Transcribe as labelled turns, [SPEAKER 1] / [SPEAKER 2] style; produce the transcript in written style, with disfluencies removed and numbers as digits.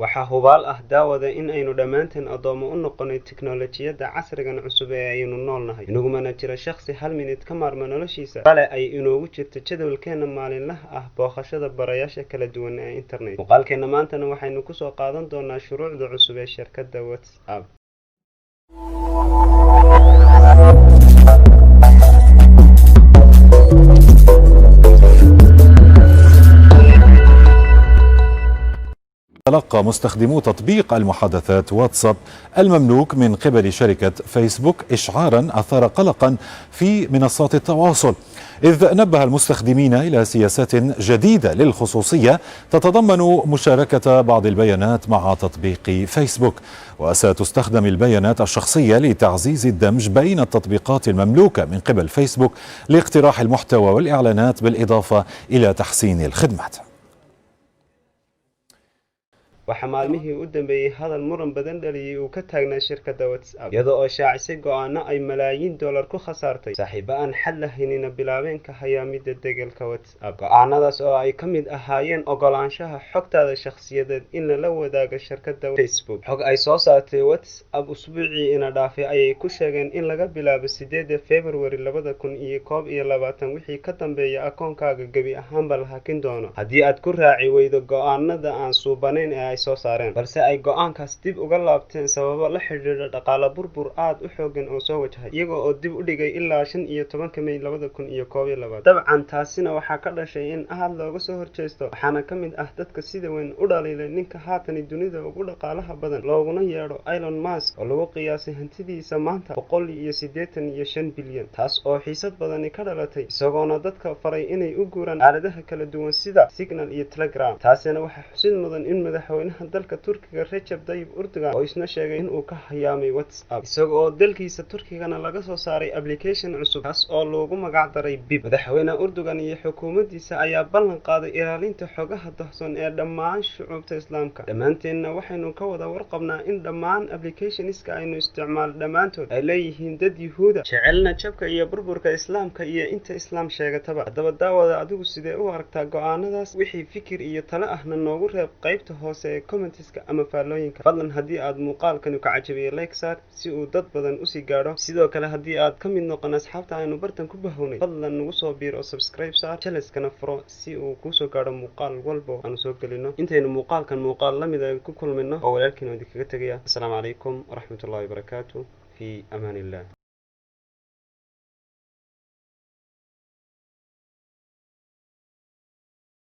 [SPEAKER 1] waxaa hubaal ah daawada in aynu dhammaanteen addoomo u noqonay tiknoolajiyadda casrigan cusub ee aynu noolnahay inagumana jira shakhsi hal minute ka maarma noloshiisa bale ay inoogu jirto jadwalkeena maalinlaha ah booqashada barayaasha kala duwan ee internet muuqaalkeena maantana waxaynu kusoo qaadan doonaa shuruucda cusub ee shirkadda WhatsApp.
[SPEAKER 2] تلقى مستخدمو تطبيق المحادثات واتساب المملوك من قبل شركة فيسبوك إشعارا أثار قلقا في منصات التواصل، إذ نبه المستخدمين إلى سياسات جديدة للخصوصية تتضمن مشاركة بعض البيانات مع تطبيق فيسبوك، وستستخدم البيانات الشخصية لتعزيز الدمج بين التطبيقات المملوكة من قبل فيسبوك لاقتراح المحتوى والإعلانات بالإضافة إلى تحسين الخدمات.
[SPEAKER 1] waxaa maalmihii u dambeeyay hadal muran badan dhaliyay uu ka taagnaa shirkadda WhatsApp iyadoo oo shaacisay go'aano ay malaayiin dollar ku khasaartay saaxiibo aan xal lahaynina bilaabeen ka hayaamida degalka WhatsApp. go'aanadaas oo ay ka mid ahaayeen ogolaanshaha xogtaada shakhsiyadeed in lala wadaago shirkadda Facebook. xog ay soo saartay WhatsApp usbuucii ina dhaafay ayay ku sheegeen in laga bilaabo 8 February 2021 wixii ka dambeeya akoonkaaga gebi ahaanba la hakin doono haddii aad ku raaci weydo go'aanada aan suubanayn ee soo saareen, balse ay go'aankaas dib uga laabteen sababo la xiriira dhaqaale burbur aad u xoogan oo soo wajahay iyaga oo dib u dhigay ilaa 15 May 2021. dabcan taasina waxaa ka dhashay in aad looga soo horjeesto waxaana ka mid ah dadka sida weyn u dhaliilay ninka haatan dunida ugu dhaqaalaha badan looguna yeedho Elon Musk oo lagu qiyaasay hantidiisa maanta 185 bilyan, taas oo xiisad badan ka dhalatay isagoona dadka faray inay u guuraan aaladaha kala duwan sida Signal iyo Telegram. taasina waxaa xusid mudan in madaxweynaha dalka Turkiga Recep Tayyip Erdogan oo isna sheegay in uu ka hayaamay WhatsApp isagoo dalkiisa Turkigana laga soo saaray application cusub kaas oo loogu magac daray Bip. madaxweyne Erdogan iyo xukuumaddiisa ayaa ballan qaaday ilaalinta xogaha dahsoon ee dhammaan shucuubta Islaamka. dhammaanteedna waxaynu ka wada warqabnaa in dhammaan applicationska aynu isticmaal dhammaantood ay leeyihiin dad Yuhuuda jecelna jabka iyo burburka Islaamka iyo inta Islaam sheegataba. haddaba daawada adigu sidee u aragtaa go'aanadaas? wixii fikir iyo talo ahna noogu reeb qaybta hoose commentiska ama faallooyinka. fadlan haddii aad muuqaalkan ka cajabiyay like saar si uu dad badan u sii gaadho. sidoo kale haddii aad ka mid noqon asxaabta aynu bartan ku bahownay fadlan nagu soo biir oo subscribe saar channelskana furo si uu kuu soo gaadho muuqaal walba aanu soo gelino. intaynu muuqaalkan muuqaal la mid ah ku kulmino oo walaalkiin idinkaga tagaya. assalaamu calaykum waraxmatullaahi wabarakaatuh. fi amaanillah.